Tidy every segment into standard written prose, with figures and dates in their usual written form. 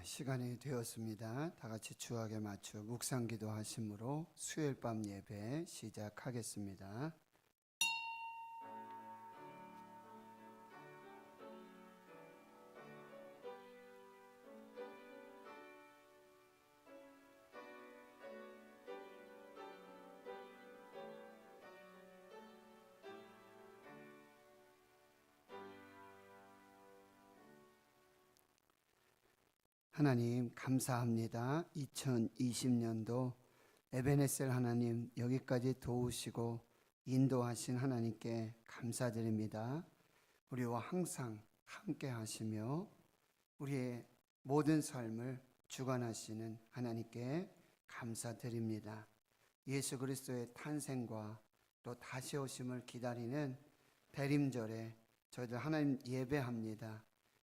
시간이 되었습니다. 다 같이 주악에 맞춰 묵상 기도하심으로 수요일 밤 예배 시작하겠습니다. 하나님 감사합니다. 2020년도 에베네셀 하나님 여기까지 도우시고 인도하신 하나님께 감사드립니다. 우리와 항상 함께 하시며 우리의 모든 삶을 주관하시는 하나님께 감사드립니다. 예수 그리스도의 탄생과 또 다시 오심을 기다리는 대림절에 저희들 하나님 예배합니다.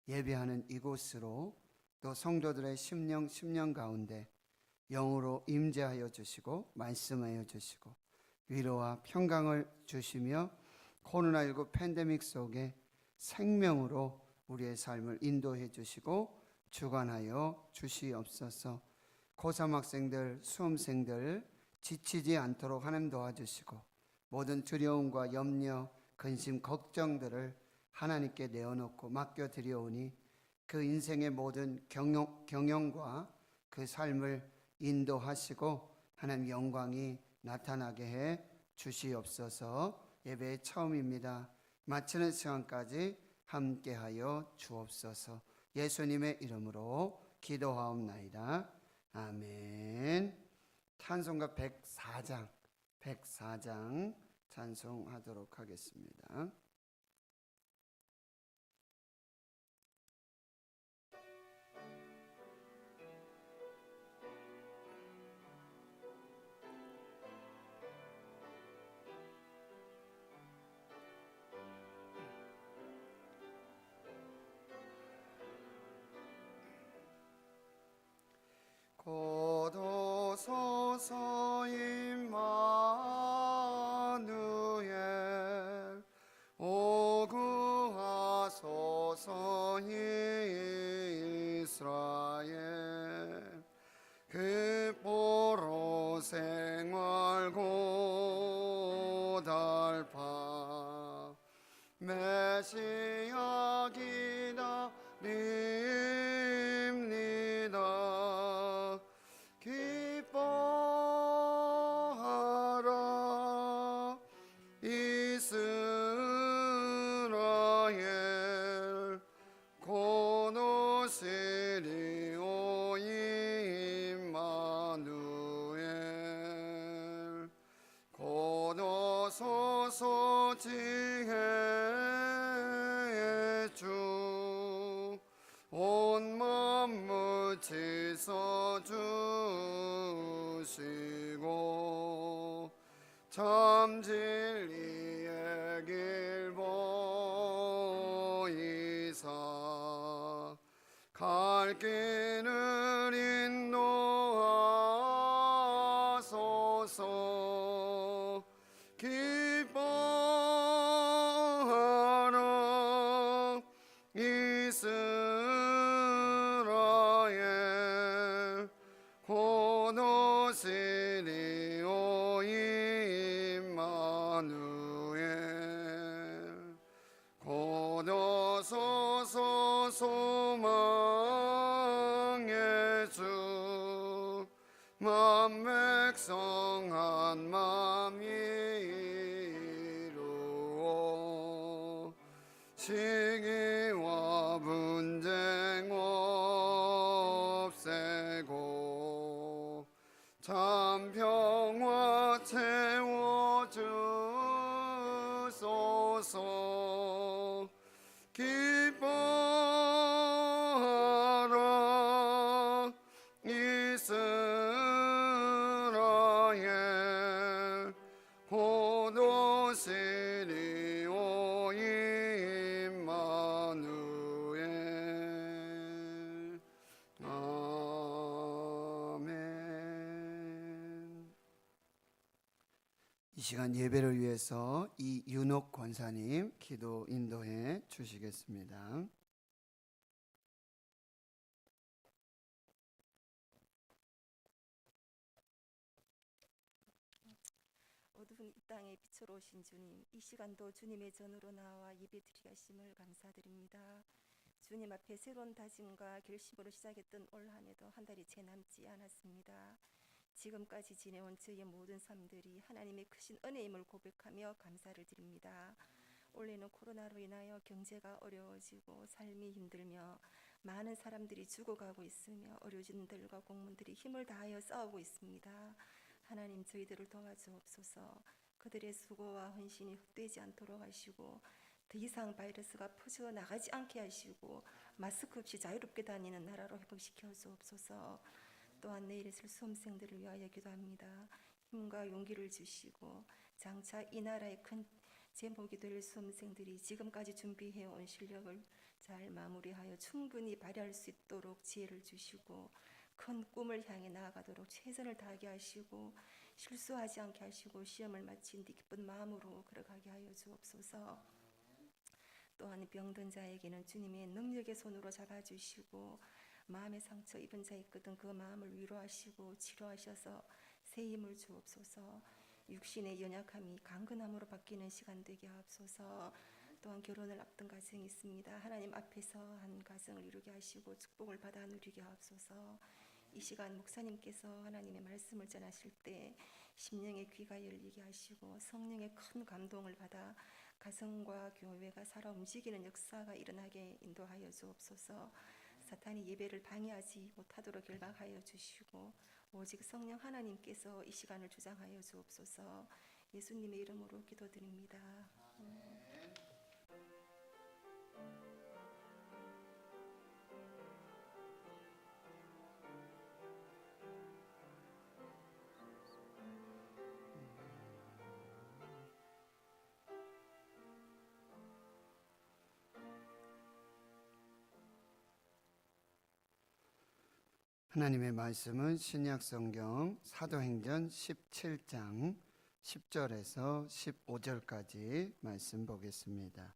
예배하는 이곳으로 또 성도들의 심령 가운데 영으로 임재하여 주시고 말씀하여 주시고 위로와 평강을 주시며 코로나19 팬데믹 속에 생명으로 우리의 삶을 인도해 주시고 주관하여 주시옵소서. 고3 학생들, 수험생들 지치지 않도록 하나님 도와주시고 모든 두려움과 염려, 근심, 걱정들을 하나님께 내어놓고 맡겨드리오니 그 인생의 모든 경영과 그 삶을 인도하시고 하나님 영광이 나타나게 해 주시옵소서. 예배의 처음입니다. 마치는 시간까지 함께하여 주옵소서. 예수님의 이름으로 기도하옵나이다. 아멘. 찬송가 104장 찬송하도록 하겠습니다. 고도소서 임마누엘 오구하소서 이스라엘 그보로 생활 고달파 메시아 기다립니다. 기뻐하라 이스라엘 고노시리오 임마누엘 고노소서 지혜의 주 온 만물 지서 주시고 참 진리의 길 보이사 갈 길을 인도하소서. 기뻐하라 이스라엘 고노시리오 임마누엘 고노소서 소망의 주 만백성 한마음 이루어 시기와 분쟁 없애고 참 평화 채워주소서. 기뻐하라 이스라엘 고노시리오 임마누엘 아멘. 이 시간 예배를 위해서 이윤옥 권사님 기도 인도해 주시겠습니다. 어두운 이 땅에 빛으로 오신 주님, 이 시간도 주님의 전으로 나와 예배드리게 하심을 감사드립니다. 주님 앞에 새로운 다짐과 결심으로 시작했던 올 한 해도 한 달이 채 남지 않았습니다. 지금까지 지내온 저희의 모든 삶들이 하나님의 크신 은혜임을 고백하며 감사를 드립니다. 올해는 코로나로 인하여 경제가 어려워지고 삶이 힘들며 많은 사람들이 죽어가고 있으며 의료진들과 공무원들이 힘을 다하여 싸우고 있습니다. 하나님, 저희들을 도와주옵소서. 그들의 수고와 헌신이 헛되지 않도록 하시고 더 이상 바이러스가 퍼져나가지 않게 하시고 마스크 없이 자유롭게 다니는 나라로 회복시켜 주옵소서. 또한 내일 있을 수험생들을 위하여 기도합니다. 힘과 용기를 주시고 장차 이 나라의 큰 제목이 될 수험생들이 지금까지 준비해온 실력을 잘 마무리하여 충분히 발휘할 수 있도록 지혜를 주시고 큰 꿈을 향해 나아가도록 최선을 다하게 하시고 실수하지 않게 하시고 시험을 마친 뒤 기쁜 마음으로 걸어가게 하여 주옵소서. 또한 병든 자에게는 주님의 능력의 손으로 잡아주시고 마음의 상처 입은 자 있거든 그 마음을 위로하시고 치료하셔서 새 힘을 주옵소서. 육신의 연약함이 강건함으로 바뀌는 시간 되게 하옵소서. 또한 결혼을 앞둔 가정이 있습니다. 하나님 앞에서 한 가정을 이루게 하시고 축복을 받아 누리게 하옵소서. 이 시간 목사님께서 하나님의 말씀을 전하실 때 심령의 귀가 열리게 하시고 성령의 큰 감동을 받아 가정과 교회가 살아 움직이는 역사가 일어나게 인도하여 주옵소서. 사탄이 예배를 방해하지 못하도록 결박하여 주시고 오직 성령 하나님께서 이 시간을 주장하여 주옵소서. 예수님의 이름으로 기도드립니다. 하나님의 말씀은 신약성경 사도행전 17장 10절에서 15절까지 말씀 보겠습니다.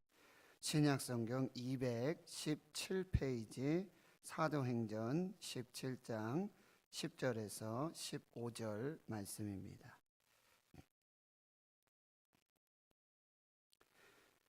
신약성경 217페이지 사도행전 17장 10절에서 15절 말씀입니다.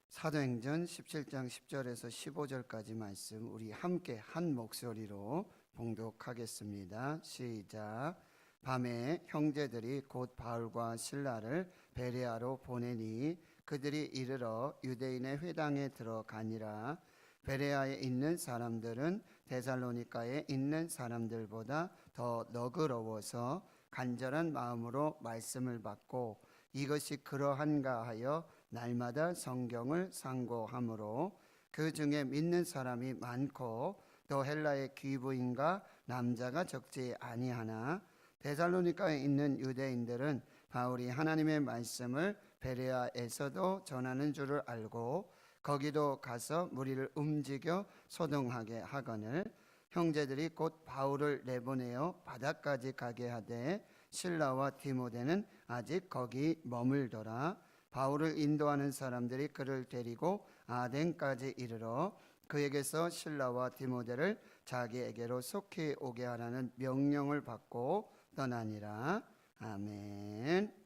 사도행전 17장 10절에서 15절까지 말씀 우리 함께 한 목소리로 봉독하겠습니다. 시작. 밤에 형제들이 곧 바울과 실라를 베레아로 보내니 그들이 이르러 유대인의 회당에 들어가니라. 베레아에 있는 사람들은 데살로니가에 있는 사람들보다 더 너그러워서 간절한 마음으로 말씀을 받고 이것이 그러한가 하여 날마다 성경을 상고하므로 그 중에 믿는 사람이 많고 또 헬라의 귀부인과 남자가 적지 아니하나 데살로니가에 있는 유대인들은 바울이 하나님의 말씀을 베레아에서도 전하는 줄을 알고 거기도 가서 무리를 움직여 소동하게 하거늘 형제들이 곧 바울을 내보내어 바다까지 가게 하되 실라와 디모데는 아직 거기 머물더라. 바울을 인도하는 사람들이 그를 데리고 아덴까지 이르러 그에게서 실라와 디모데를 자기에게로 속히 오게 하라는 명령을 받고 떠나니라. 아멘.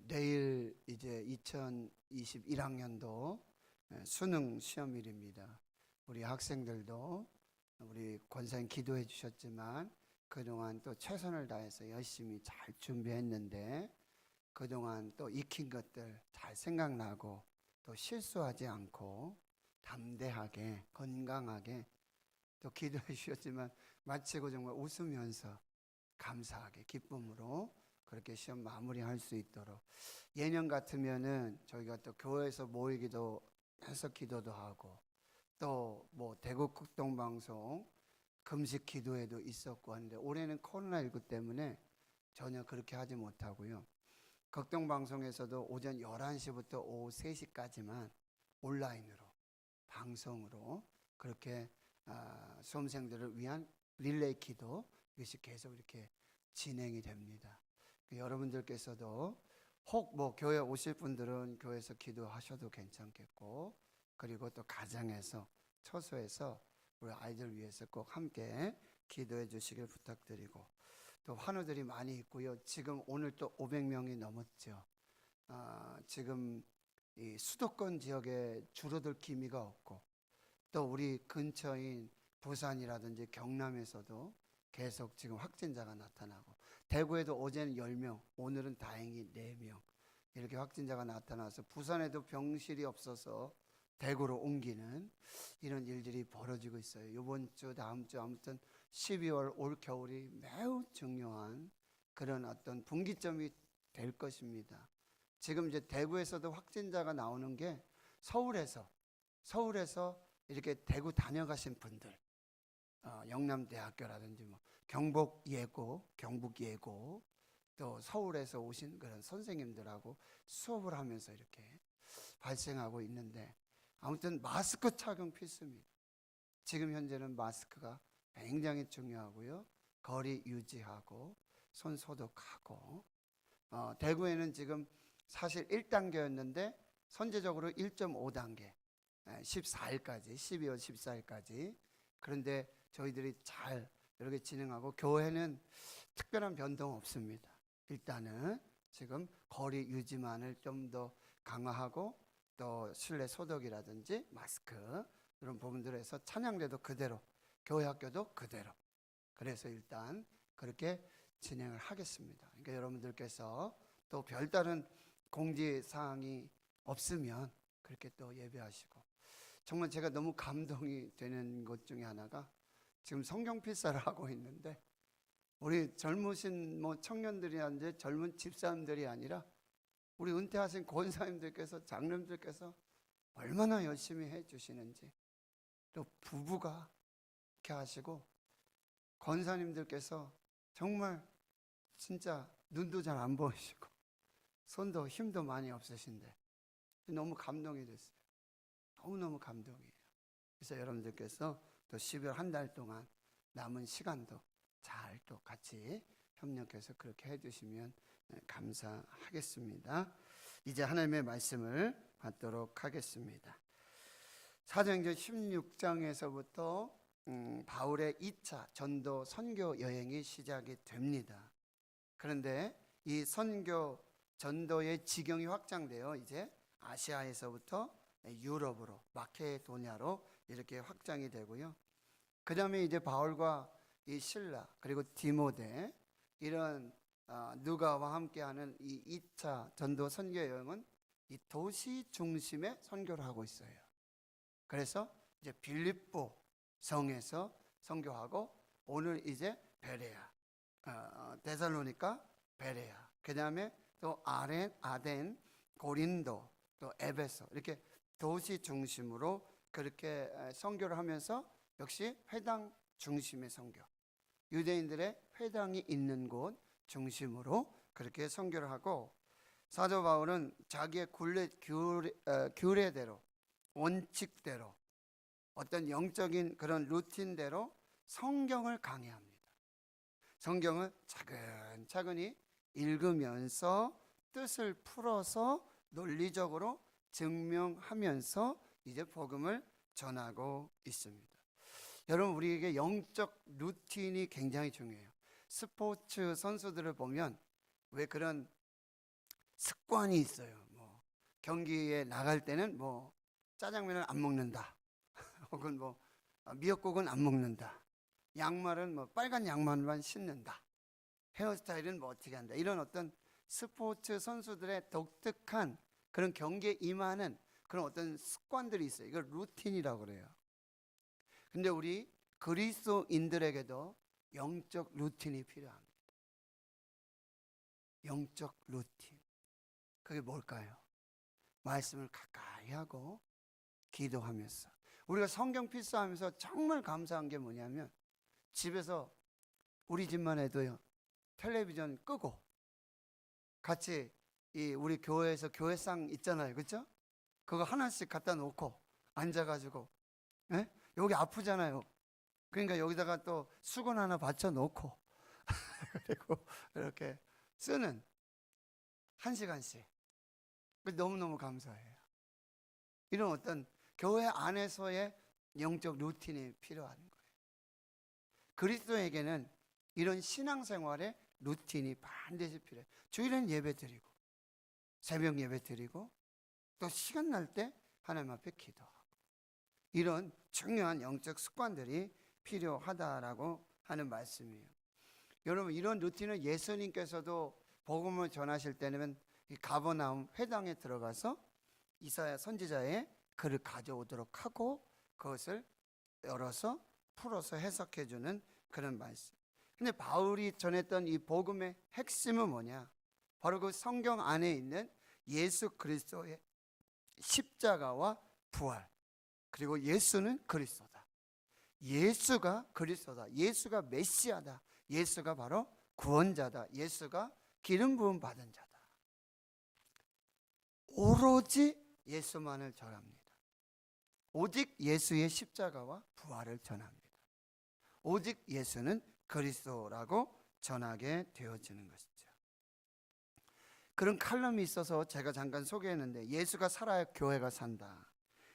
내일 이제 2021학년도 수능 시험일입니다. 우리 학생들도 우리 권사님 기도해 주셨지만 그동안 또 최선을 다해서 열심히 잘 준비했는데 그동안 또 익힌 것들 잘 생각나고 또 실수하지 않고 담대하게 건강하게 또 기도해 주셨지만 마치고 정말 웃으면서 감사하게 기쁨으로 그렇게 시험 마무리할 수 있도록 예년 같으면은 저희가 또 교회에서 모이기도 해서 기도도 하고 또 뭐 대구 극동방송 금식 기도회도 있었고 하는데 올해는 코로나19 때문에 전혀 그렇게 하지 못하고요. 극동방송에서도 오전 11시부터 오후 3시까지만 온라인으로 방송으로 그렇게 수험생들을 위한 릴레이 기도 이것이 계속 이렇게 진행이 됩니다. 여러분들께서도 혹 뭐 교회 오실 분들은 교회에서 기도하셔도 괜찮겠고 그리고 또 가정에서 처소에서 우리 아이들 위해서 꼭 함께 기도해 주시길 부탁드리고 또 환우들이 많이 있고요. 지금 오늘 또 500명이 넘었죠. 지금 이 수도권 지역에 줄어들 기미가 없고, 또 우리 근처인 부산이라든지 경남에서도 계속 지금 확진자가 나타나고, 대구에도 어제는 10명, 오늘은 다행히 4명 이렇게 확진자가 나타나서 부산에도 병실이 없어서 대구로 옮기는 이런 일들이 벌어지고 있어요. 이번 주, 다음 주, 아무튼 12월 올 겨울이 매우 중요한 그런 어떤 분기점이 될 것입니다. 지금 이제 대구에서도 확진자가 나오는 게 서울에서 이렇게 대구 다녀가신 분들, 영남대학교라든지 뭐 경북예고, 또 서울에서 오신 그런 선생님들하고 수업을 하면서 이렇게 발생하고 있는데, 아무튼 마스크 착용 필수입니다. 지금 현재는 마스크가 굉장히 중요하고요. 거리 유지하고 손 소독하고, 대구에는 지금 사실 1단계였는데 선제적으로 1.5단계 14일까지 12월 14일까지, 그런데 저희들이 잘 이렇게 진행하고, 교회는 특별한 변동 없습니다. 일단은 지금 거리 유지만을 좀 더 강화하고, 또 실내 소독이라든지 마스크 이런 부분들에서 찬양대도 그대로, 교회 학교도 그대로, 그래서 일단 그렇게 진행을 하겠습니다. 그러니까 여러분들께서 또 별다른 공지사항이 없으면 그렇게 또 예배하시고, 정말 제가 너무 감동이 되는 것 중에 하나가, 지금 성경 필사를 하고 있는데 우리 젊으신 뭐 청년들이라든지 젊은 집사람들이 아니라 우리 은퇴하신 권사님들께서, 장로님들께서 얼마나 열심히 해주시는지, 또 부부가 이렇게 하시고, 권사님들께서 정말 진짜 눈도 잘 안 보이시고 손도 힘도 많이 없으신데 너무 감동이 됐어요. 너무너무 감동이에요. 그래서 여러분들께서 또 12월 한 달 동안 남은 시간도 잘 또 같이 협력해서 그렇게 해주시면 감사하겠습니다. 이제 하나님의 말씀을 받도록 하겠습니다. 사도행전 16장에서부터 바울의 2차 전도 선교 여행이 시작이 됩니다. 그런데 이 선교 전도의 지경이 확장되어 이제 아시아에서부터 유럽으로, 마케도냐로 이렇게 확장이 되고요. 그 다음에 이제 바울과 이 실라 그리고 디모데, 이런 누가와 함께하는 이 2차 전도 선교 여행은 이 도시 중심의 선교를 하고 있어요. 그래서 이제 빌립보 성에서 선교하고, 오늘 이제 베레아, 데살로니가, 베레아, 그 다음에 또 아덴, 고린도, 또 에베소, 이렇게 도시 중심으로 그렇게 선교를 하면서, 역시 회당 중심의 선교, 유대인들의 회당이 있는 곳 중심으로 그렇게 선교를 하고, 사도 바울은 자기의 규례대로, 원칙대로, 어떤 영적인 그런 루틴대로 성경을 강해합니다. 성경을 차근차근히 읽으면서 뜻을 풀어서 논리적으로 증명하면서 이제 복음을 전하고 있습니다. 여러분, 우리에게 영적 루틴이 굉장히 중요해요. 스포츠 선수들을 보면 왜 그런 습관이 있어요. 뭐 경기에 나갈 때는 뭐 짜장면을 안 먹는다, 혹은 뭐 미역국은 안 먹는다, 양말은 뭐 빨간 양말만 신는다, 헤어스타일은 뭐 어떻게 한다, 이런 어떤 스포츠 선수들의 독특한 그런 경기에 임하는 그런 어떤 습관들이 있어요. 이걸 루틴이라고 그래요. 근데 우리 그리스도인들에게도 영적 루틴이 필요합니다. 영적 루틴. 그게 뭘까요? 말씀을 가까이 하고 기도하면서. 우리가 성경 필사하면서 정말 감사한 게 뭐냐면, 집에서 우리 집만 해도요, 텔레비전 끄고 같이 이 우리 교회에서 교회상 있잖아요, 그렇죠? 그거 하나씩 갖다 놓고 앉아가지고, 예? 여기 아프잖아요. 그러니까 여기다가 또 수건 하나 받쳐 놓고 그리고 이렇게 쓰는 1시간씩. 너무너무 감사해요. 이런 어떤 교회 안에서의 영적 루틴이 필요한 거예요. 그리스도에게는 이런 신앙생활의 루틴이 반드시 필요해요. 주일엔 예배 드리고 새벽 예배 드리고 또 시간 날 때 하나님 앞에 기도하고 이런 중요한 영적 습관들이 필요하다라고 하는 말씀이에요. 여러분 이런 루틴은 예수님께서도 복음을 전하실 때는 이 가버나움 회당에 들어가서 이사야 선지자의 글을 가져오도록 하고 그것을 열어서 풀어서 해석해 주는 그런 말씀. 근데 바울이 전했던 이 복음의 핵심은 뭐냐? 바로 그 성경 안에 있는 예수 그리스도의 십자가와 부활. 그리고 예수는 그리스도다. 예수가 그리스도다. 예수가 메시아다. 예수가 바로 구원자다. 예수가 기름 부음 받은 자다. 오로지 예수만을 전합니다. 오직 예수의 십자가와 부활을 전합니다. 오직 예수는 그리스도라고 전하게 되어지는 것이죠. 그런 칼럼이 있어서 제가 잠깐 소개했는데 예수가 살아야 교회가 산다.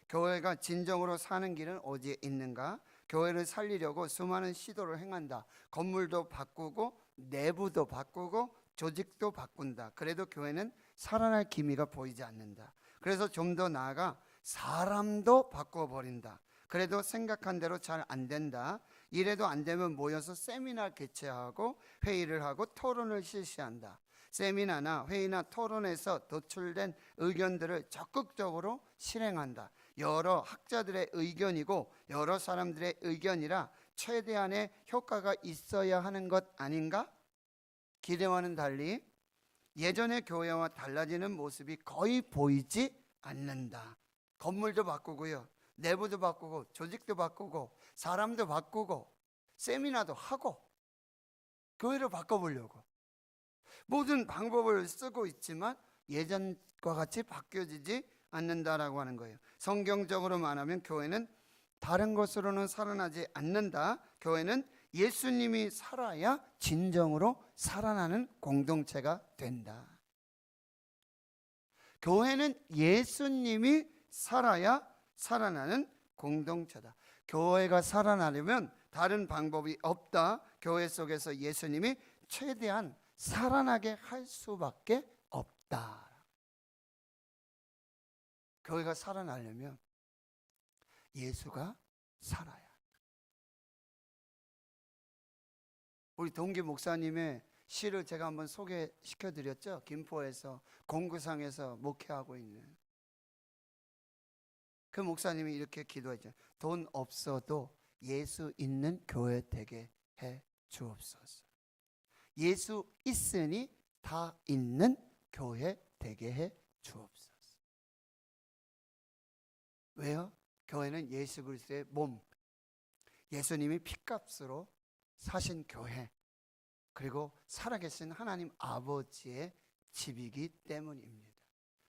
교회가 진정으로 사는 길은 어디에 있는가? 교회를 살리려고 수많은 시도를 행한다. 건물도 바꾸고 내부도 바꾸고 조직도 바꾼다. 그래도 교회는 살아날 기미가 보이지 않는다. 그래서 좀 더 나아가 사람도 바꿔버린다. 그래도 생각한 대로 잘 안 된다. 이래도 안 되면 모여서 세미나 개최하고 회의를 하고 토론을 실시한다. 세미나나 회의나 토론에서 도출된 의견들을 적극적으로 실행한다. 여러 학자들의 의견이고 여러 사람들의 의견이라 최대한의 효과가 있어야 하는 것 아닌가? 기대와는 달리 예전의 교회와 달라지는 모습이 거의 보이지 않는다. 건물도 바꾸고요. 내부도 바꾸고 조직도 바꾸고 사람도 바꾸고 세미나도 하고 교회를 바꿔보려고 모든 방법을 쓰고 있지만 예전과 같이 바뀌어지지 않는다라고 하는 거예요. 성경적으로 말하면 교회는 다른 것으로는 살아나지 않는다. 교회는 예수님이 살아야 진정으로 살아나는 공동체가 된다. 교회는 예수님이 살아야 살아나는 공동체다. 교회가 살아나려면 다른 방법이 없다. 교회 속에서 예수님이 최대한 살아나게 할 수밖에 없다. 교회가 살아나려면 예수가 살아야. 우리 동기 목사님의 시를 제가 한번 소개시켜 드렸죠. 김포에서 공구상에서 목회하고 있는 그 목사님이 이렇게 기도했죠. 돈 없어도 예수 있는 교회 되게 해 주옵소서. 예수 있으니 다 있는 교회 되게 해 주옵소서. 왜요? 교회는 예수 그리스도의 몸, 예수님이 핏값으로 사신 교회, 그리고 살아계신 하나님 아버지의 집이기 때문입니다.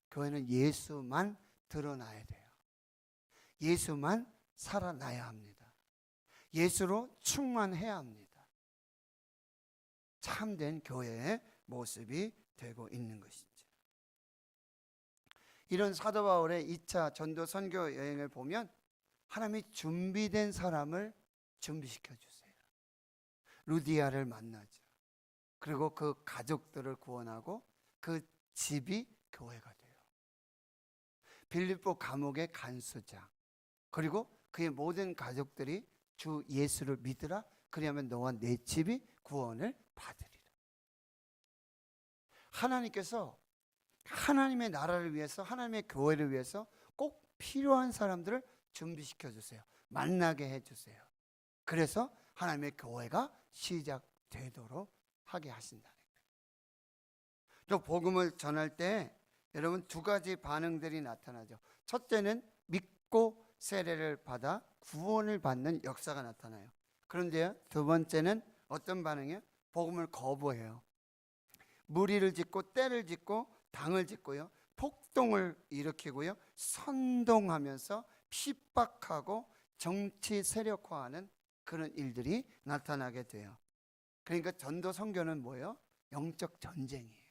교회는 예수만 드러나야 돼요. 예수만 살아나야 합니다. 예수로 충만해야 합니다. 참된 교회의 모습이 되고 있는 것이죠. 이런 사도 바울의 2차 전도 선교 여행을 보면 하나님이 준비된 사람을 준비시켜 주세요. 루디아를 만나죠. 그리고 그 가족들을 구원하고 그 집이 교회가 돼요. 빌립보 감옥의 간수장, 그리고 그의 모든 가족들이 주 예수를 믿으라. 그리하면 너와 내 집이 구원을 받으리라. 하나님께서 하나님의 나라를 위해서, 하나님의 교회를 위해서 꼭 필요한 사람들을 준비시켜 주세요. 만나게 해 주세요. 그래서 하나님의 교회가 시작되도록 하게 하신다는 거예요. 또 복음을 전할 때 여러분 두 가지 반응들이 나타나죠. 첫째는 믿고 세례를 받아 구원을 받는 역사가 나타나요. 그런데요, 두 번째는 어떤 반응이에요? 복음을 거부해요. 무리를 짓고 떼를 짓고 당을 짓고요, 폭동을 일으키고요, 선동하면서 핍박하고 정치 세력화하는 그런 일들이 나타나게 돼요. 그러니까 전도 선교는 뭐예요? 영적 전쟁이에요.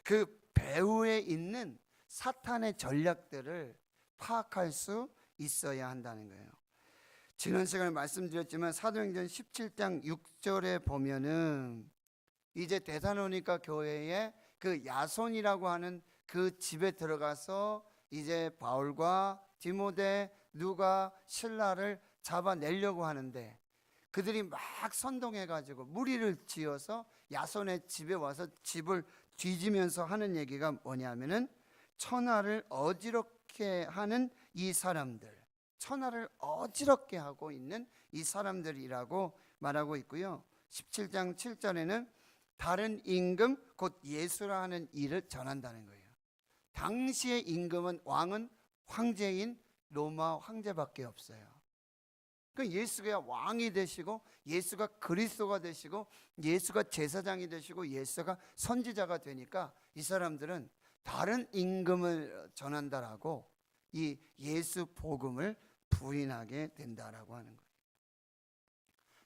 그 배후에 있는 사탄의 전략들을 파악할 수 있어야 한다는 거예요. 지난 시간에 말씀드렸지만 사도행전 17장 6절에 보면은 이제 데살로니가 교회에 그 야손이라고 하는 그 집에 들어가서 이제 바울과 디모데, 누가, 실라를 잡아내려고 하는데 그들이 막 선동해가지고 무리를 지어서 야손의 집에 와서 집을 뒤지면서 하는 얘기가 뭐냐면은 천하를 어지럽게 하는 이 사람들, 천하를 어지럽게 하고 있는 이 사람들이라고 말하고 있고요. 17장 7절에는 다른 임금 곧 예수라 하는 일을 전한다는 거예요. 당시의 임금은 왕은 황제인 로마 황제밖에 없어요. 그 예수가 왕이 되시고 예수가 그리스도가 되시고 예수가 제사장이 되시고 예수가 선지자가 되니까 이 사람들은 다른 임금을 전한다라고 이 예수 복음을 부인하게 된다라고 하는 거예요.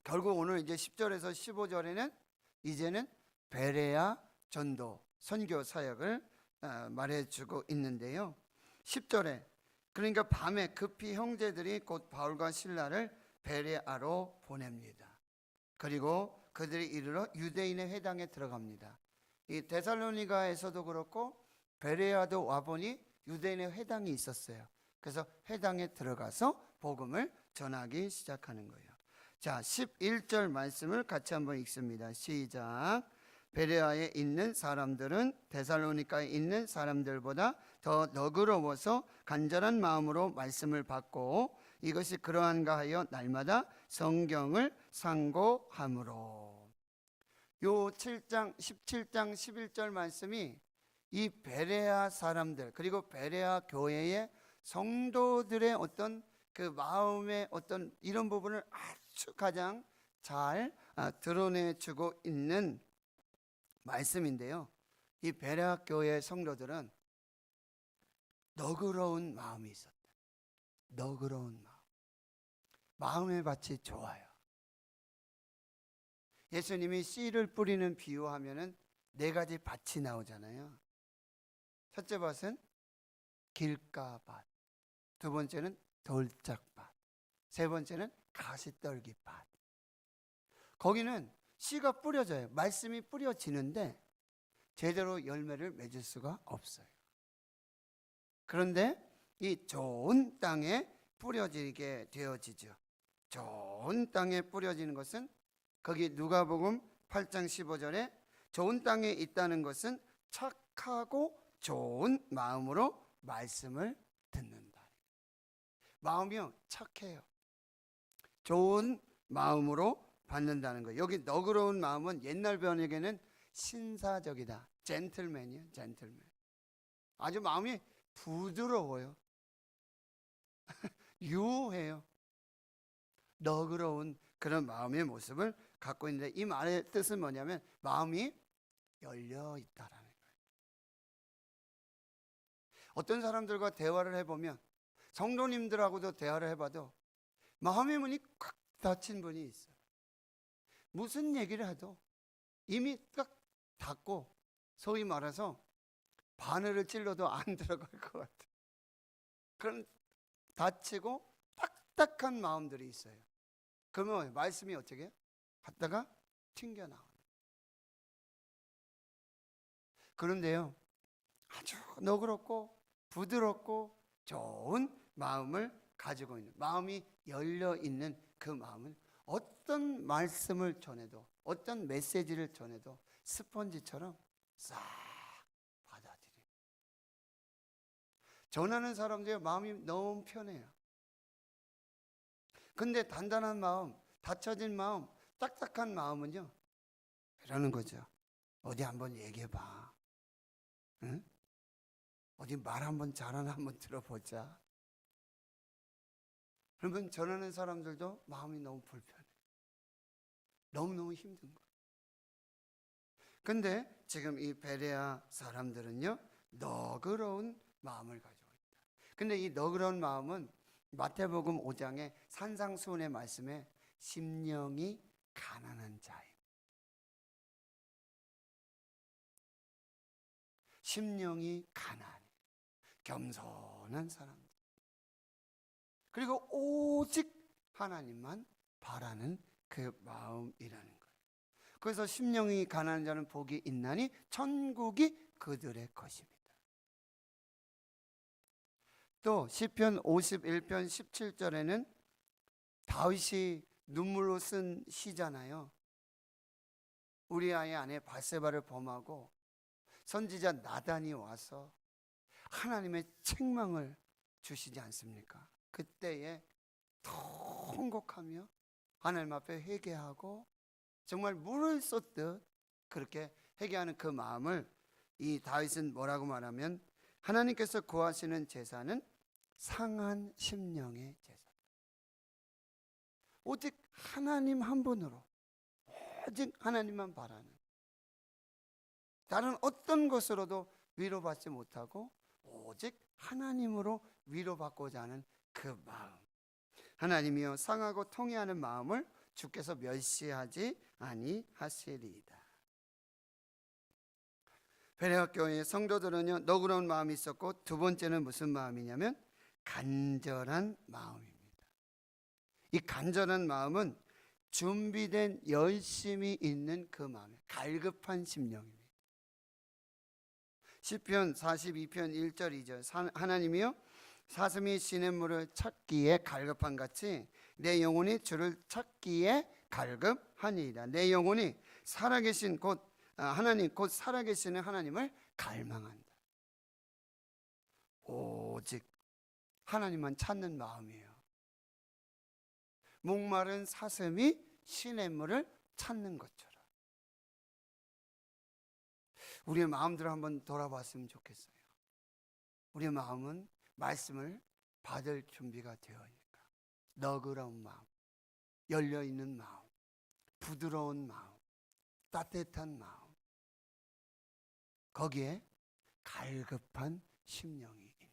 결국 오늘 이제 10절에서 15절에는 이제는 베레아 전도 선교 사역을 말해주고 있는데요. 10절에 그러니까 밤에 급히 형제들이 곧 바울과 실라를 베레아로 보냅니다. 그리고 그들이 이르러 유대인의 회당에 들어갑니다. 이 데살로니가에서도 그렇고 베레아도 와보니 유대인의 회당이 있었어요. 그래서 회당에 들어가서 복음을 전하기 시작하는 거예요. 자, 11절 말씀을 같이 한번 읽습니다. 시작. 베레아에 있는 사람들은 데살로니가에 있는 사람들보다 더 너그러워서 간절한 마음으로 말씀을 받고 이것이 그러한가 하여 날마다 성경을 상고함으로. 요 7장 17장 11절 말씀이 이 베레아 사람들 그리고 베레아 교회의 성도들의 어떤 그 마음의 어떤 이런 부분을 아주 가장 잘 드러내주고 있는 말씀인데요. 이 베레아 교회 성도들은 너그러운 마음이 있었다. 너그러운 마음. 마음의 밭이 좋아요. 예수님이 씨를 뿌리는 비유하면은 4가지 밭이 나오잖아요. 첫째 밭은 길가밭, 두 번째는 돌짝밭, 세 번째는 가시떨기밭. 거기는 씨가 뿌려져요. 말씀이 뿌려지는데 제대로 열매를 맺을 수가 없어요. 그런데 이 좋은 땅에 뿌려지게 되어지죠. 좋은 땅에 뿌려지는 것은 거기 누가복음 8장 15절에 좋은 땅에 있다는 것은 착하고 좋은 마음으로 말씀을 듣는다. 마음이요 착해요. 좋은 마음으로 받는다는 거예요. 여기 너그러운 마음은 옛날 번역에는 신사적이다. 젠틀맨이에요. 젠틀맨. 아주 마음이 부드러워요. 유해요. 너그러운 그런 마음의 모습을 갖고 있는데 이 말의 뜻은 뭐냐면 마음이 열려 있다라는 거예요. 어떤 사람들과 대화를 해보면 성도님들하고도 대화를 해봐도 마음의 문이 꽉 닫힌 분이 있어요. 무슨 얘기를 해도 이미 딱 닫고 소위 말해서 바늘을 찔러도 안 들어갈 것 같아요. 그런 닫히고 딱딱한 마음들이 있어요. 그러면 말씀이 어떻게 해요? 갔다가 튕겨나오는. 그런데요, 아주 너그럽고 부드럽고 좋은 마음을 가지고 있는, 마음이 열려 있는 그 마음은 어떤 말씀을 전해도 어떤 메시지를 전해도 스펀지처럼 싹 받아들여요. 전하는 사람들의 마음이 너무 편해요. 근데 단단한 마음, 닫혀진 마음, 딱딱한 마음은요 이러는 거죠. 어디 한번 얘기해봐. 응? 어디 말 한번 잘하나 한번 들어보자. 그러면 전하는 사람들도 마음이 너무 불편해. 너무너무 힘든 거예요. 근데 지금 이 베레아 사람들은요 너그러운 마음을 가지고 있다. 근데 이 너그러운 마음은 마태복음 5장의 산상수훈의 말씀에 심령이 가난한 자예요. 심령이 가난해. 겸손한 사람들. 그리고 오직 하나님만 바라는 그 마음이라는 거예요. 그래서 심령이 가난한 자는 복이 있나니 천국이 그들의 것입니다. 또 시편 51편 17절에는 다윗이 눈물로 쓴 시잖아요. 우리아의 아내 바세바를 범하고 선지자 나단이 와서 하나님의 책망을 주시지 않습니까? 그때에 통곡하며 하나님 앞에 회개하고 정말 물을 쏟듯 그렇게 회개하는 그 마음을 이 다윗은 뭐라고 말하면 하나님께서 구하시는 제사는 상한 심령의 제사. 오직 하나님 한 분으로 오직 하나님만 바라는, 다른 어떤 것으로도 위로받지 못하고 오직 하나님으로 위로받고자 하는 그 마음. 하나님이여 상하고 통회하는 마음을 주께서 멸시하지 아니하시리이다. 베레아 교회의 성도들은요, 너그러운 마음이 있었고, 두 번째는 무슨 마음이냐면 간절한 마음입니다. 이 간절한 마음은 준비된 열심이 있는 그 마음, 갈급한 심령입니다. 시편 42편 1절 2절 하나님이여 사슴이 시냇물을 찾기에 갈급한 같이 내 영혼이 주를 찾기에 갈급하니이다. 내 영혼이 살아계신 하나님 곧 살아계시는 하나님을 갈망한다. 오직 하나님만 찾는 마음이에요. 목마른 사슴이 시냇물을 찾는 것처럼 우리의 마음들을 한번 돌아봤으면 좋겠어요. 우리의 마음은 말씀을 받을 준비가 되어있는가? 너그러운 마음, 열려있는 마음, 부드러운 마음, 따뜻한 마음, 거기에 갈급한 심령이 있는,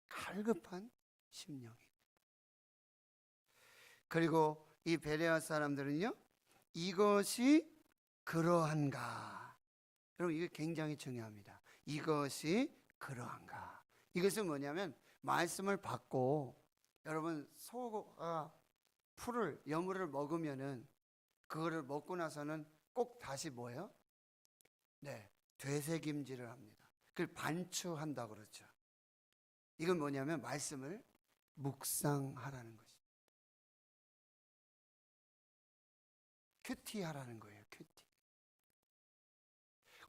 갈급한 심령이. 그리고 이 베레아 사람들은요, 이것이 그러한가? 여러분, 이게 굉장히 중요합니다. 이것이 그러한가? 이것은 뭐냐면 말씀을 받고 여러분 소가 풀을 여물을 먹으면은 그거를 먹고 나서는 꼭 다시 뭐예요? 네, 되새김질을 합니다. 그걸 반추한다고 그러죠. 이건 뭐냐면 말씀을 묵상하라는 것입니다. 큐티하라는 거예요. 큐티.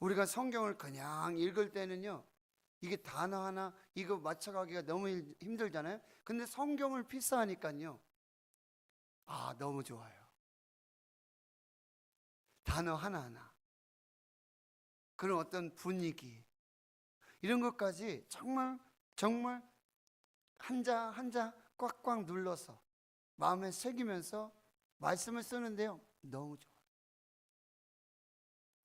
우리가 성경을 그냥 읽을 때는요, 이게 단어 하나 이거 맞춰가기가 너무 힘들잖아요. 근데 성경을 필사하니까요, 아, 너무 좋아요. 단어 하나하나, 그런 어떤 분위기, 이런 것까지 정말 한자 한자 꽉꽉 눌러서 마음에 새기면서 말씀을 쓰는데요, 너무 좋아요.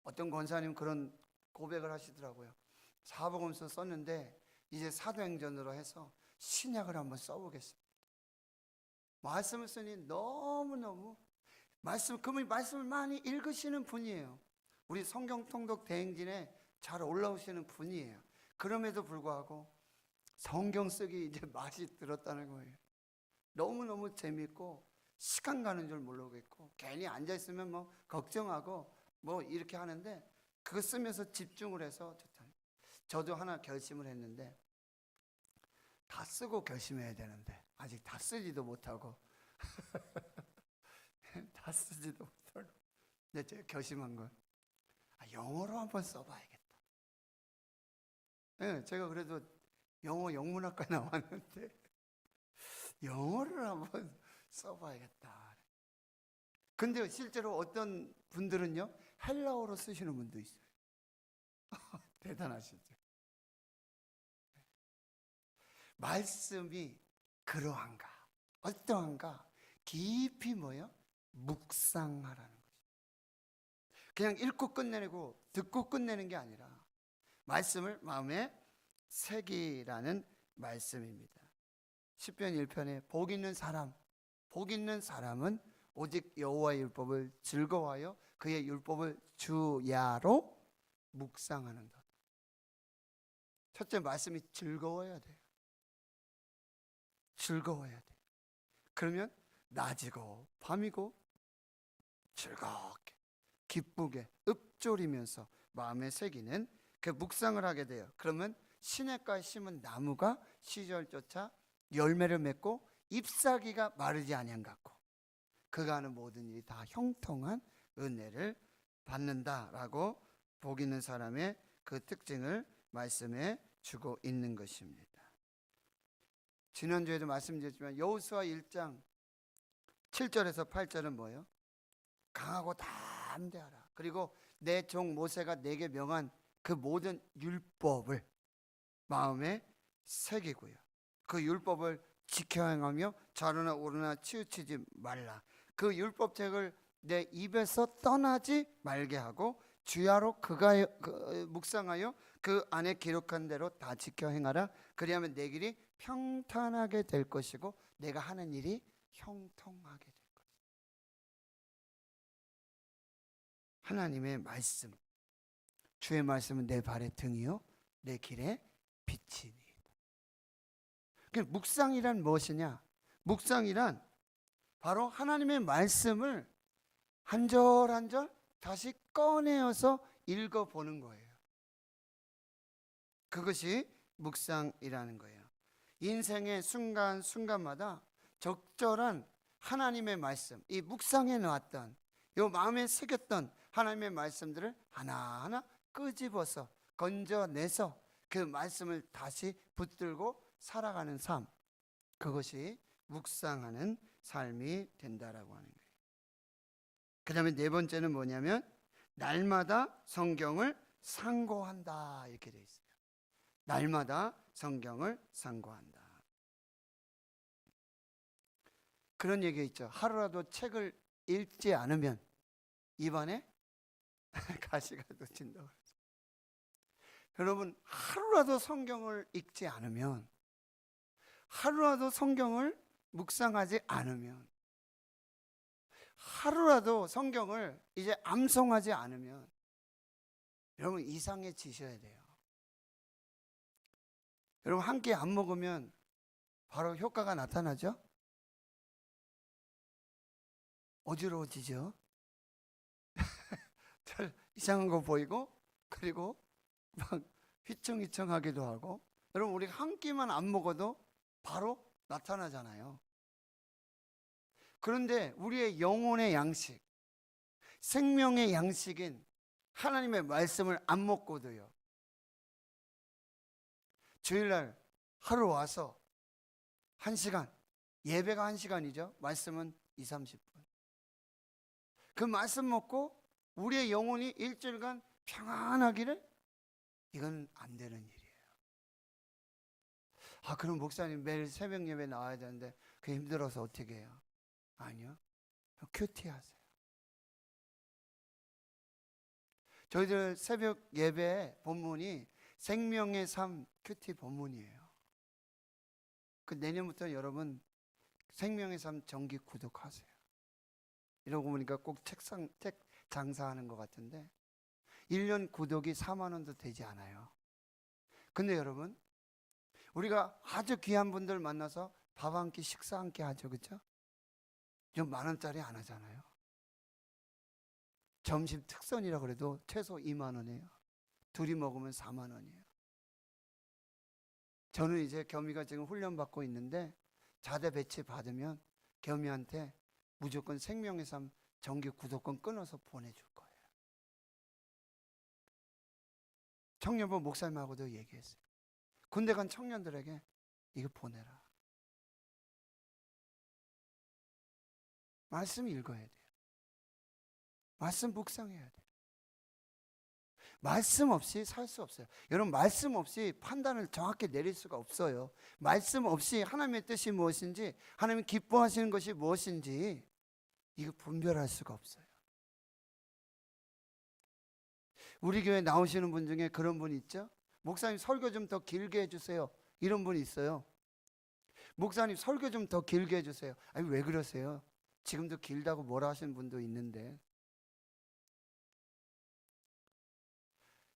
어떤 권사님 그런 고백을 하시더라고요. 사복음서 썼는데 이제 사도행전으로 해서 신약을 한번 써보겠습니다. 말씀을 쓰니 너무너무 그분이 말씀을 많이 읽으시는 분이에요. 우리 성경 통독 대행진에 잘 올라오시는 분이에요. 그럼에도 불구하고 성경 쓰기 이제 맛이 들었다는 거예요. 너무너무 재밌고 시간 가는 줄 모르겠고 괜히 앉아있으면 뭐 걱정하고 뭐 이렇게 하는데 그거 쓰면서 집중을 해서 좋다. 저도 하나 결심을 했는데 다 쓰고 결심해야 되는데 아직 다 쓰지도 못하고 다 쓰지도 못하고 근데 제가 결심한 건 영어로 한번 써봐야겠다. 네, 제가 그래도 영어 영문학과 나왔는데 영어를 한번 써봐야겠다. 근데 실제로 어떤 분들은요 헬라어로 쓰시는 분도 있어요. 대단하시죠. 말씀이 그러한가 어떠한가 깊이 뭐요? 묵상하라는 거죠. 그냥 읽고 끝내고 듣고 끝내는 게 아니라 말씀을 마음에 새기라는 말씀입니다. 시편 1편에 복 있는 사람은 오직 여호와의 율법을 즐거워하여 그의 율법을 주야로 묵상하는 것. 첫째, 말씀이 즐거워야 돼요. 즐거워야 돼. 그러면 낮이고 밤이고 즐겁게 기쁘게 읊조리면서 마음에 새기는 그 묵상을 하게 돼요. 그러면 시냇가에 심은 나무가 시절조차 열매를 맺고 잎사귀가 마르지 아니한 같고 그가 하는 모든 일이 다 형통한 은혜를 받는다라고 복 있는 사람의 그 특징을 말씀해 주고 있는 것입니다. 지난주에도 말씀드렸지만 여호수아 1장 7절에서 8절은 뭐예요? 강하고 담대하라. 그리고 내 종 모세가 내게 명한 그 모든 율법을 마음에 새기고요. 그 율법을 지켜 행하며 좌로나 우로나 치우치지 말라. 그 율법책을 내 입에서 떠나지 말게 하고 주야로 그가 묵상하여 그 안에 기록한 대로 다 지켜 행하라. 그리하면 내 길이 평탄하게 될 것이고 내가 하는 일이 형통하게 될 것이다. 하나님의 말씀, 주의 말씀은 내 발의 등이요 내 길의 빛이니이다. 묵상이란 무엇이냐? 묵상이란 바로 하나님의 말씀을 한 절 한 절 다시 꺼내어서 읽어보는 거예요. 그것이 묵상이라는 거예요. 인생의 순간순간마다 적절한 하나님의 말씀, 이 묵상해 놓았던, 요 마음에 새겼던 하나님의 말씀들을 하나하나 끄집어서 건져내서 그 말씀을 다시 붙들고 살아가는 삶, 그것이 묵상하는 삶이 된다라고 하는 거예요. 그 다음에 네 번째는 뭐냐면 날마다 성경을 상고한다 이렇게 되어 있어요. 날마다 성경을 상고한다. 그런 얘기 있죠. 하루라도 책을 읽지 않으면 입안에 가시가 돋친다고 그러죠. 여러분, 하루라도 성경을 읽지 않으면, 하루라도 성경을 묵상하지 않으면, 하루라도 성경을 이제 암송하지 않으면 여러분 이상해지셔야 돼요. 여러분 한 끼 안 먹으면 바로 효과가 나타나죠? 어지러워지죠? 잘 이상한 거 보이고 그리고 막 휘청휘청하기도 하고. 여러분 우리 한 끼만 안 먹어도 바로 나타나잖아요. 그런데 우리의 영혼의 양식, 생명의 양식인 하나님의 말씀을 안 먹고도요, 주일날 하루 와서 1시간, 예배가 1시간이죠. 말씀은 2, 30분. 그 말씀 먹고 우리의 영혼이 일주일간 평안하기를, 이건 안 되는 일이에요. 아, 그럼 목사님 매일 새벽 예배 나와야 되는데 그게 힘들어서 어떻게 해요? 아니요. 큐티 하세요. 저희들 새벽 예배 본문이 생명의 삶 큐티 본문이에요. 그 내년부터 여러분 생명의 삶 정기 구독하세요. 이러고 보니까 꼭 책 장사하는 것 같은데 1년 구독이 4만 원도 되지 않아요. 근데 여러분 우리가 아주 귀한 분들 만나서 밥 한 끼 식사 한 끼 하죠. 그렇죠? 좀 10,000원짜리 안 하잖아요. 점심 특선이라 그래도 최소 2만 원이에요. 둘이 먹으면 4만 원이에요. 저는 이제 겸이가 지금 훈련받고 있는데 자대 배치 받으면 겸이한테 무조건 생명의 삶 정기 구독권 끊어서 보내줄 거예요. 청년부 목사님하고도 얘기했어요. 군대 간 청년들에게 이거 보내라. 말씀 읽어야 돼요. 말씀 묵상해야 돼요. 말씀 없이 살 수 없어요. 여러분 말씀 없이 판단을 정확히 내릴 수가 없어요. 말씀 없이 하나님의 뜻이 무엇인지, 하나님이 기뻐하시는 것이 무엇인지 이거 분별할 수가 없어요. 우리 교회 나오시는 분 중에 그런 분 있죠? 목사님 설교 좀 더 길게 해주세요. 이런 분 있어요. 목사님 설교 좀 더 길게 해주세요. 아니 왜 그러세요? 지금도 길다고 뭐라 하시는 분도 있는데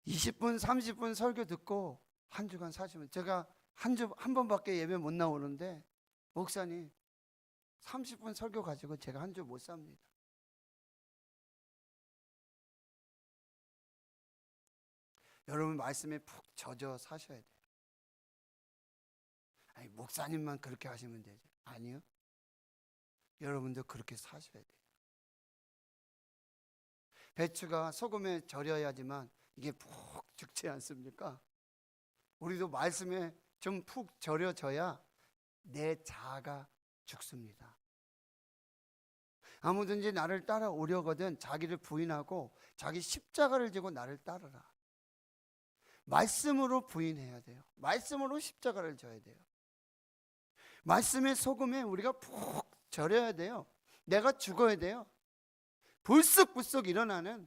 20분 30분 설교 듣고 한 주간 사시면, 제가 한 번밖에 예배 못 나오는데 목사님 30분 설교 가지고 제가 한 주 못 삽니다. 여러분 말씀에 푹 젖어 사셔야 돼요. 아니, 목사님만 그렇게 하시면 되죠. 아니요. 여러분도 그렇게 사셔야 돼요. 배추가 소금에 절여야지만 이게 푹 죽지 않습니까? 우리도 말씀에 좀 푹 절여져야 내 자아가 죽습니다. 아무든지 나를 따라오려거든 자기를 부인하고 자기 십자가를 지고 나를 따르라. 말씀으로 부인해야 돼요. 말씀으로 십자가를 져야 돼요. 말씀의 소금에 우리가 푹 절여야 돼요. 내가 죽어야 돼요. 불쑥불쑥 일어나는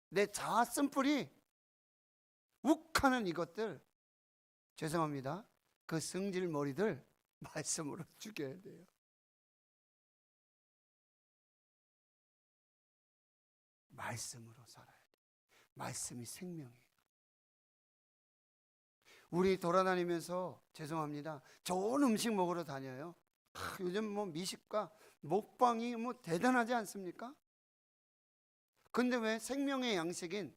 내 자아 쓴뿌리 욱하는 이것들, 죄송합니다, 그 승질 머리들 말씀으로 죽여야 돼요. 말씀으로 살아야 돼요. 말씀이 생명이에요. 우리 돌아다니면서 죄송합니다, 좋은 음식 먹으러 다녀요. 요즘 뭐 미식가 먹방이 뭐 대단하지 않습니까? 근데 왜 생명의 양식인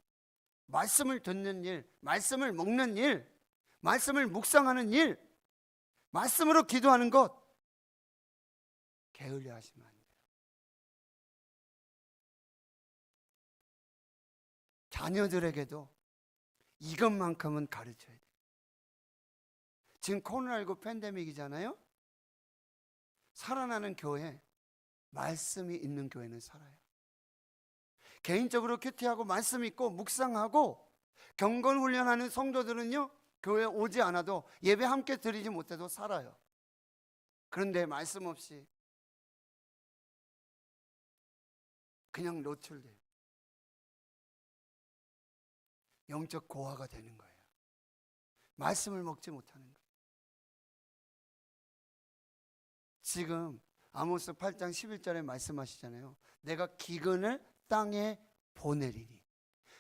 말씀을 듣는 일, 말씀을 먹는 일, 말씀을 묵상하는 일, 말씀으로 기도하는 것 게을리 하시면 안 돼요. 자녀들에게도 이것만큼은 가르쳐야 돼요. 지금 코로나19 팬데믹이잖아요. 살아나는 교회, 말씀이 있는 교회는 살아요. 개인적으로 큐티하고 말씀 있고 묵상하고 경건 훈련하는 성도들은요, 교회 오지 않아도 예배 함께 드리지 못해도 살아요. 그런데 말씀 없이 그냥 노출돼요. 영적 고아가 되는 거예요. 말씀을 먹지 못하는 거예요. 지금 아모스 8장 11절에 말씀하시잖아요. 내가 기근을 땅에 보내리니.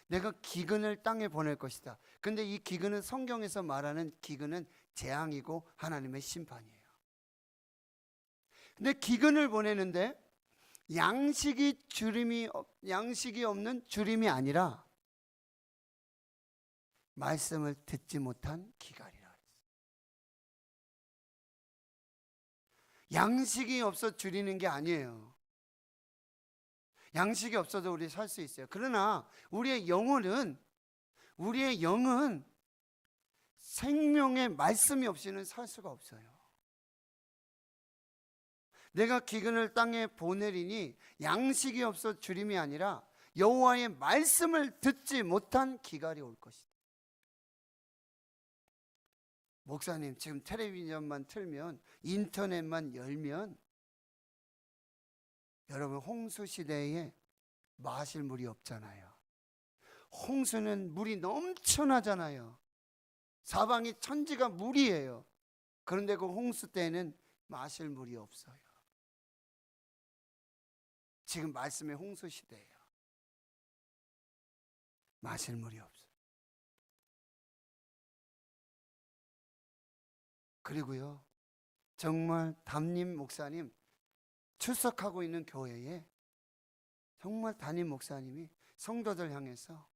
내가 기근을 땅에 보낼 것이다. 근데 이 기근은 성경에서 말하는 기근은 재앙이고 하나님의 심판이에요. 근데 기근을 보내는데 양식이 없는 주림이 아니라 말씀을 듣지 못한 기갈이라 했어요. 양식이 없어 줄이는 게 아니에요. 양식이 없어도 우리 살 수 있어요. 그러나 우리의 영은 생명의 말씀이 없이는 살 수가 없어요. 내가 기근을 땅에 보내리니 양식이 없어 주림이 아니라 여호와의 말씀을 듣지 못한 기갈이 올 것이다. 목사님, 지금 텔레비전만 틀면, 인터넷만 열면 여러분, 홍수 시대에 마실 물이 없잖아요. 홍수는 물이 넘쳐나잖아요. 사방이 천지가 물이에요. 그런데 그 홍수 때에는 마실 물이 없어요. 지금 말씀의 홍수 시대예요. 마실 물이 없어요. 그리고요, 정말 담임 목사님 출석하고 있는 교회에 정말 담임 목사님이 성도들 향해서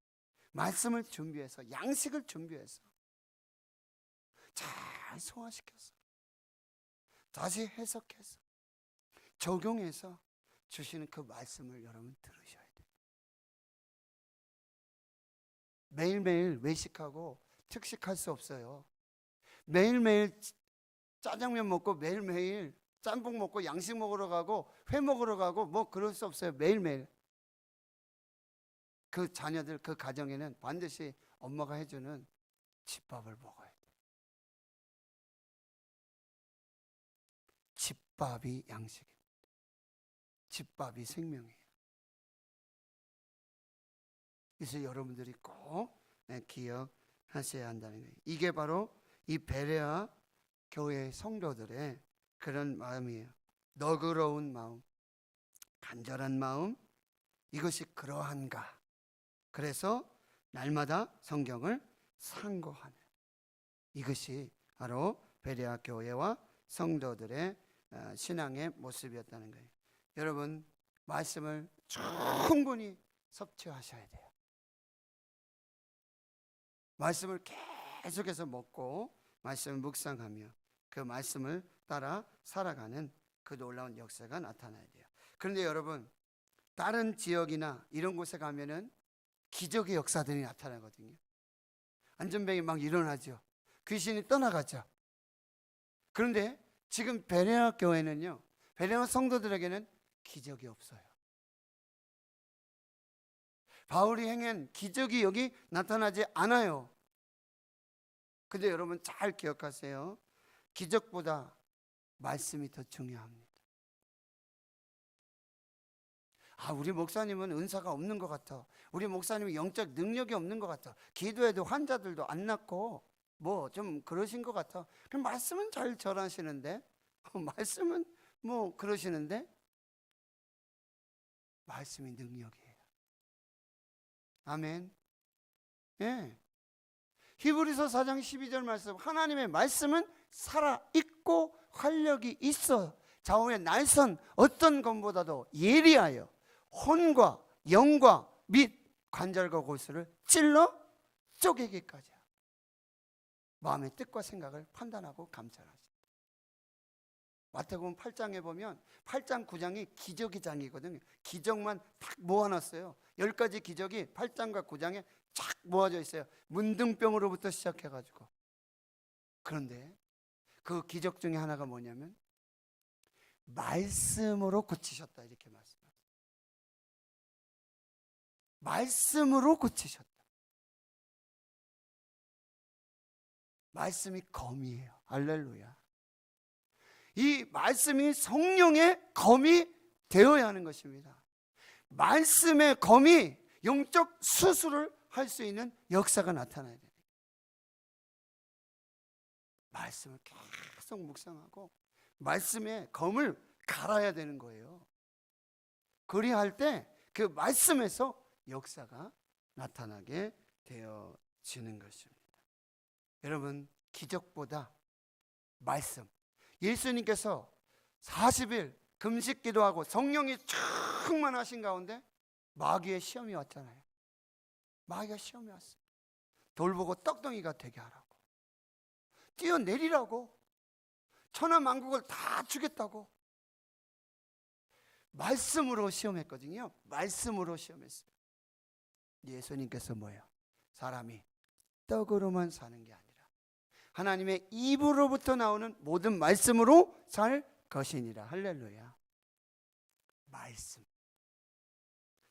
말씀을 준비해서, 양식을 준비해서 잘 소화시켜서 다시 해석해서 적용해서 주시는 그 말씀을 여러분 들으셔야 돼요. 매일매일 외식하고 특식할 수 없어요. 매일매일 짜장면 먹고 매일매일 짬뽕 먹고 양식 먹으러 가고 회 먹으러 가고 뭐 그럴 수 없어요. 매일매일. 그 자녀들, 그 가정에는 반드시 엄마가 해주는 집밥을 먹어야 돼요. 집밥이 양식입니다. 집밥이 생명이에요. 그래서 여러분들이 꼭 기억하셔야 한다는 거예요. 이게 바로 이 베레아 교회 성도들의 그런 마음이에요. 너그러운 마음, 간절한 마음, 이것이 그러한가. 그래서 날마다 성경을 상고하는, 이것이 바로 베레아 교회와 성도들의 신앙의 모습이었다는 거예요. 여러분, 말씀을 충분히 섭취하셔야 돼요. 말씀을 계속해서 먹고 말씀을 묵상하며 그 말씀을 따라 살아가는 그 놀라운 역사가 나타나야 돼요. 그런데 여러분, 다른 지역이나 이런 곳에 가면은 기적의 역사들이 나타나거든요. 안전병이 막 일어나죠. 귀신이 떠나가죠. 그런데 지금 베레아 교회는요, 베레아 성도들에게는 기적이 없어요. 바울이 행한 기적이 여기 나타나지 않아요. 근데 여러분 잘 기억하세요. 기적보다 말씀이 더 중요합니다. 우리 목사님은 은사가 없는 것 같아. 우리 목사님은 영적 능력이 없는 것 같아. 기도해도 환자들도 안 낫고 뭐 좀 그러신 것 같아. 그럼 말씀은 잘 전하시는데, 말씀은 뭐 그러시는데, 말씀이 능력이에요. 아멘. 예. 히브리서 4장 12절 말씀, 하나님의 말씀은 살아있고 활력이 있어 좌우의 날선 어떤 것보다도 예리하여 혼과 영과 및 관절과 골수를 찔러 쪼개기까지 마음의 뜻과 생각을 판단하고 감찰하신다. 마태복음 8장에 보면 8장 9장이 기적의 장이거든요. 기적만 딱 모아놨어요. 10가지 기적이 8장과 9장에 쫙 모아져 있어요. 문둥병으로부터 시작해가지고. 그런데 그 기적 중에 하나가 뭐냐면 말씀으로 고치셨다, 이렇게 말씀하세요. 말씀으로 고치셨다. 말씀이 검이에요. 할렐루야. 이 말씀이 성령의 검이 되어야 하는 것입니다. 말씀의 검이 영적 수술을 할 수 있는 역사가 나타나야 돼요. 말씀을 계속 묵상하고 말씀의 검을 갈아야 되는 거예요. 그리할 때 그 말씀에서 역사가 나타나게 되어지는 것입니다. 여러분, 기적보다 말씀. 예수님께서 40일 금식 기도하고 성령이 충만하신 가운데 마귀의 시험이 왔잖아요. 마귀가 시험이 왔어요. 돌 보고 떡덩이가 되게 하라고, 뛰어내리라고, 천하만국을 다 주겠다고 말씀으로 시험했거든요. 말씀으로 시험했어요. 예수님께서 뭐예요? 사람이 떡으로만 사는 게 아니라 하나님의 입으로부터 나오는 모든 말씀으로 살 것이니라. 할렐루야. 말씀.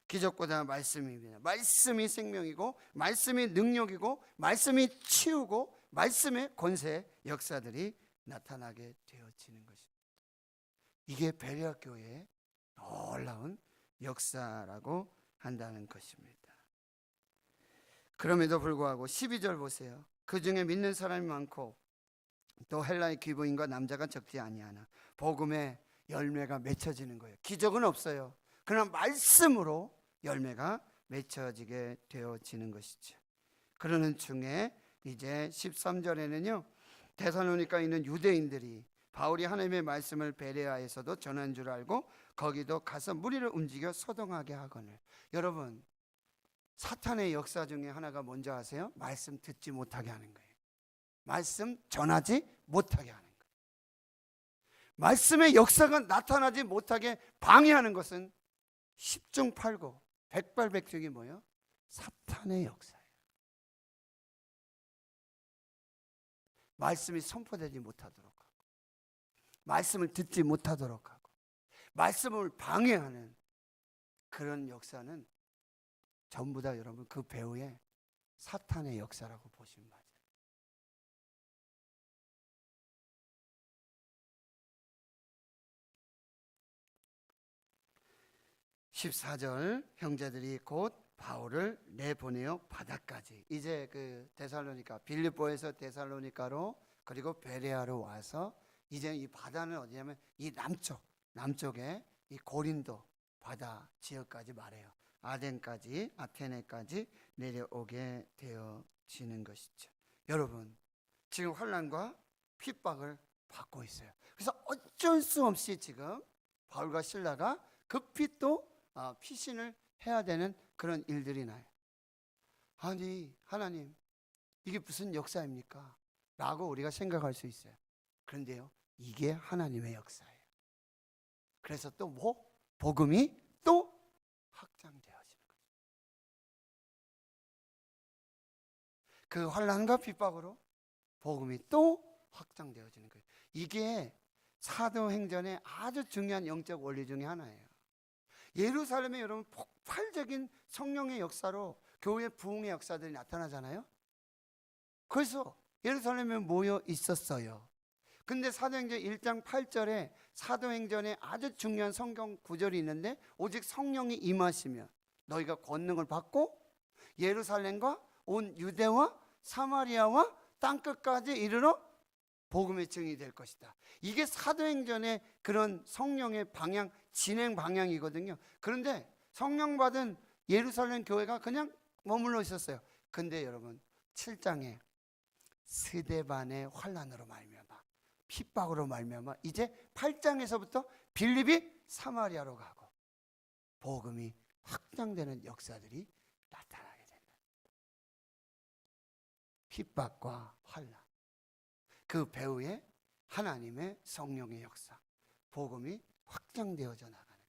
기적보다 말씀입니다. 말씀이 생명이고 말씀이 능력이고 말씀이 치우고 말씀의 권세, 역사들이 나타나게 되어지는 것입니다. 이게 베레아 교회의 놀라운 역사라고 한다는 것입니다. 그럼에도 불구하고 12절 보세요. 그 중에 믿는 사람이 많고 또 헬라의 귀부인과 남자가 적지 아니하나 복음의 열매가 맺혀지는 거예요. 기적은 없어요. 그러나 말씀으로 열매가 맺혀지게 되어지는 것이죠. 그러는 중에 이제 13절에는요, 데살로니가에 있는 유대인들이 바울이 하나님의 말씀을 베레아에서도 전한 줄 알고 거기도 가서 무리를 움직여 소동하게 하거늘. 여러분, 사탄의 역사 중에 하나가 뭔지 아세요? 말씀 듣지 못하게 하는 거예요. 말씀 전하지 못하게 하는 거예요. 말씀의 역사가 나타나지 못하게 방해하는 것은 십중팔구, 백발백중이 뭐예요? 사탄의 역사예요. 말씀이 선포되지 못하도록 하고, 말씀을 듣지 못하도록 하고, 말씀을 방해하는 그런 역사는 전부 다 여러분 그 배후에 사탄의 역사라고 보시면 맞아요. (14절) 형제들이 곧 바울을 내보내어 바다까지, 이제 그 데살로니가, 빌립보에서 데살로니가로 그리고 베레아로 와서 이제 이 바다는 어디냐면 이 남쪽에 이 고린도 바다 지역까지 말해요. 아덴까지, 아테네까지 내려오게 되어지는 것이죠. 여러분, 지금 환난과 핍박을 받고 있어요. 그래서 어쩔 수 없이 지금 바울과 실라가 급히 또 피신을 해야 되는 그런 일들이 나요. 아니 하나님, 이게 무슨 역사입니까? 라고 우리가 생각할 수 있어요. 그런데요, 이게 하나님의 역사예요. 그래서 또 복음이 또 확장되어지는 거죠. 그 환난과 핍박으로 복음이 또 확장되어지는 거예요. 이게 사도행전의 아주 중요한 영적 원리 중에 하나예요. 예루살렘에 여러분 폭발적인 성령의 역사로 교회 부흥의 역사들이 나타나잖아요. 그래서 예루살렘에 모여 있었어요. 근데 사도행전 1장 8절에 사도행전에 아주 중요한 성경 구절이 있는데, 오직 성령이 임하시면 너희가 권능을 받고 예루살렘과 온 유대와 사마리아와 땅끝까지 이르러 복음의 증인이 될 것이다. 이게 사도행전의 그런 성령의 방향, 진행 방향이거든요. 그런데 성령 받은 예루살렘 교회가 그냥 머물러 있었어요. 근데 여러분 7장에 스데반의 환난으로 말미암아, 핍박으로 말미암아 이제 8장에서부터 빌립이 사마리아로 가고 복음이 확장되는 역사들이 나타나게 된다. 핍박과 환난, 그 배후에 하나님의 성령의 역사, 복음이 확장되어져 나가는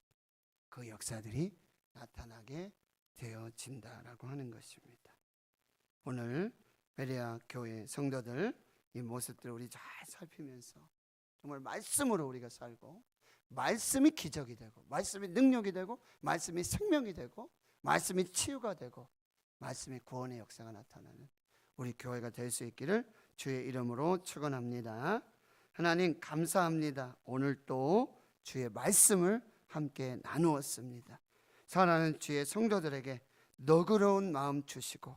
그 역사들이 나타나게 되어진다라고 하는 것입니다. 오늘 베레아 교회 성도들 이 모습들을 우리 잘 살피면서 정말 말씀으로 우리가 살고, 말씀이 기적이 되고, 말씀이 능력이 되고, 말씀이 생명이 되고, 말씀이 치유가 되고, 말씀이 구원의 역사가 나타나는 우리 교회가 될 수 있기를 주의 이름으로 축원합니다. 하나님 감사합니다. 오늘 또 주의 말씀을 함께 나누었습니다. 사랑하는 주의 성도들에게 너그러운 마음 주시고,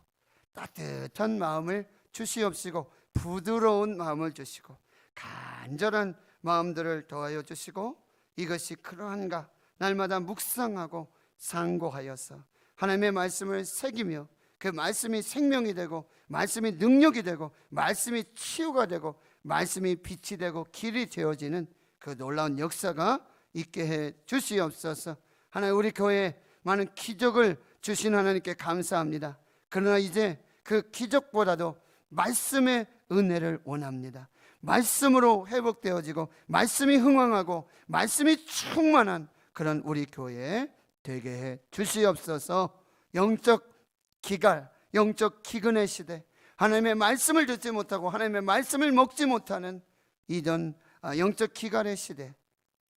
따뜻한 마음을 주시옵시고, 부드러운 마음을 주시고, 간절한 마음들을 더하여 주시고, 이것이 그러한가 날마다 묵상하고 상고하여서 하나님의 말씀을 새기며 그 말씀이 생명이 되고, 말씀이 능력이 되고, 말씀이 치유가 되고, 말씀이 빛이 되고 길이 되어지는 그 놀라운 역사가 있게 해 주시옵소서. 하나님, 우리 교회에 많은 기적을 주신 하나님께 감사합니다. 그러나 이제 그 기적보다도 말씀의 은혜를 원합니다. 말씀으로 회복되어지고, 말씀이 흥왕하고, 말씀이 충만한 그런 우리 교회 되게 해 주시옵소서. 영적 기갈, 영적 기근의 시대, 하나님의 말씀을 듣지 못하고 하나님의 말씀을 먹지 못하는 이전 영적 기갈의 시대,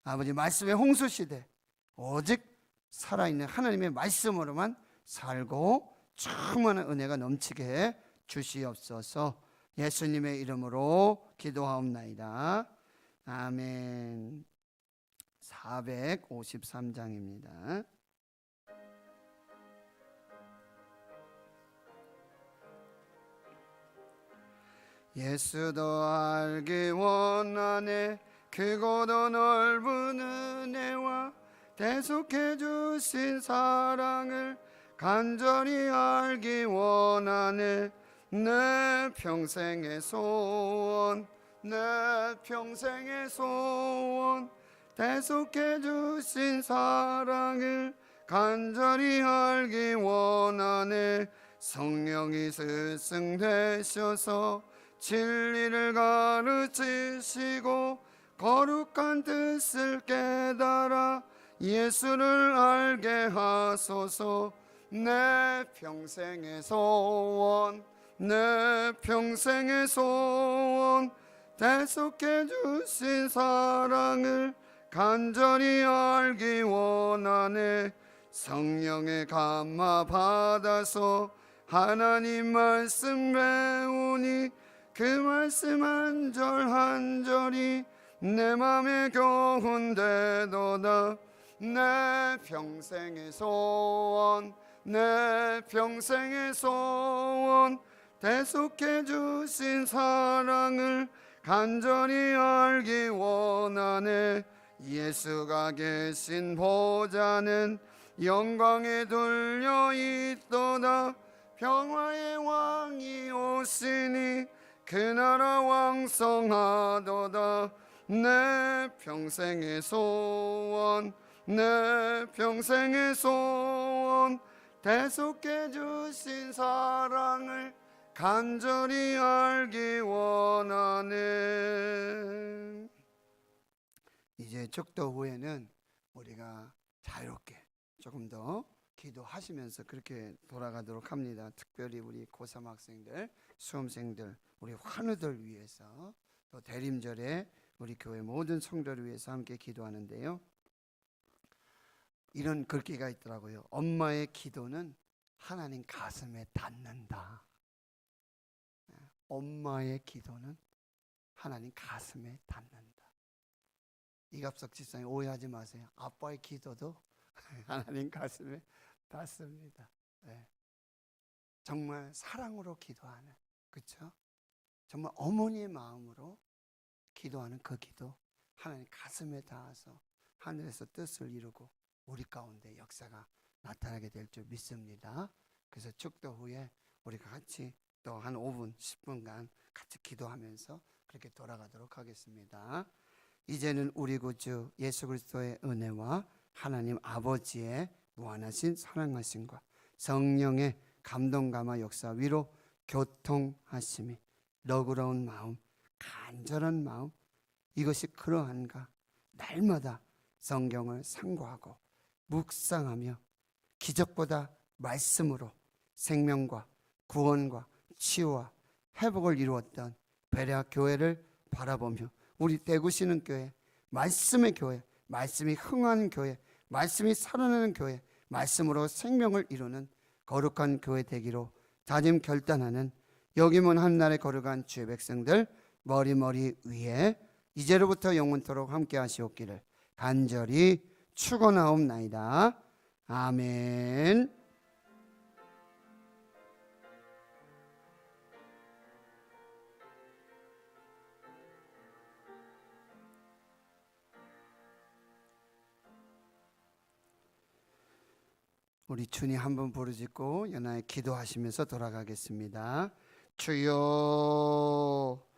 아버지 말씀의 홍수 시대, 오직 살아있는 하나님의 말씀으로만 살고 충만한 은혜가 넘치게 해 주시옵소서. 예수님의 이름으로 기도하옵나이다. 아멘. 453장입니다. 예수도 알기 원하네. 크고도 넓은 은혜와 대속해 주신 사랑을 간절히 알기 원하네. 내 평생의 소원, 내 평생의 소원, 대속해 주신 사랑을 간절히 알기 원하네. 성령이 스승 되셔서 진리를 가르치시고 거룩한 뜻을 깨달아 예수를 알게 하소서. 내 평생의 소원, 내 평생의 소원, 대속해 주신 사랑을 간절히 알기 원하네. 성령의 감화 받아서 하나님 말씀 배우니 그 말씀 한 절 한 절이 내 맘에 교훈되도다. 내 평생의 소원, 내 평생의 소원, 대속해 주신 사랑을 간절히 알기 원하네. 예수가 계신 보좌는 영광에 둘려 있도다. 평화의 왕이 오시니 그 그 나라 왕성하도다. 내 평생의 소원, 내 평생의 소원, 대속해 주신 사랑을 간절히 알기 원하네. 이제 축도 후에는 우리가 자유롭게 조금 더 기도하시면서 그렇게 돌아가도록 합니다. 특별히 우리 고3 학생들, 수험생들, 우리 환우들 위해서, 또 대림절에 우리 교회 모든 성도를 위해서 함께 기도하는데요. 이런 글귀가 있더라고요. 엄마의 기도는 하나님 가슴에 닿는다. 엄마의 기도는 하나님 가슴에 닿는다. 이갑석 집사님 오해하지 마세요. 아빠의 기도도 하나님 가슴에 닿습니다. 네. 정말 사랑으로 기도하는, 그렇죠? 정말 어머니의 마음으로 기도하는 그 기도, 하나님 가슴에 닿아서 하늘에서 뜻을 이루고 우리 가운데 역사가 나타나게 될 줄 믿습니다. 그래서 축도 후에 우리가 같이 또 한 5분, 10분간 같이 기도하면서 그렇게 돌아가도록 하겠습니다. 이제는 우리 구주 예수 그리스도의 은혜와 하나님 아버지의 무한하신 사랑하심과 성령의 감동감화 역사 위로 교통하심이, 너그러운 마음, 간절한 마음, 이것이 그러한가 날마다 성경을 상고하고 묵상하며 기적보다 말씀으로 생명과 구원과 치유와 회복을 이루었던 베레아 교회를 바라보며 우리 대구시는 교회, 말씀의 교회, 말씀이 흥하는 교회, 말씀이 살아나는 교회, 말씀으로 생명을 이루는 거룩한 교회 되기로 다짐 결단하는 여기문 한날에 거룩한 주의 백성들 머리머리 위에 이제로부터 영원토록 함께 하시옵기를 간절히 축원하옵나이다. 아멘. 우리 주님 한번 부르짖고 연하에 기도하시면서 돌아가겠습니다. 주여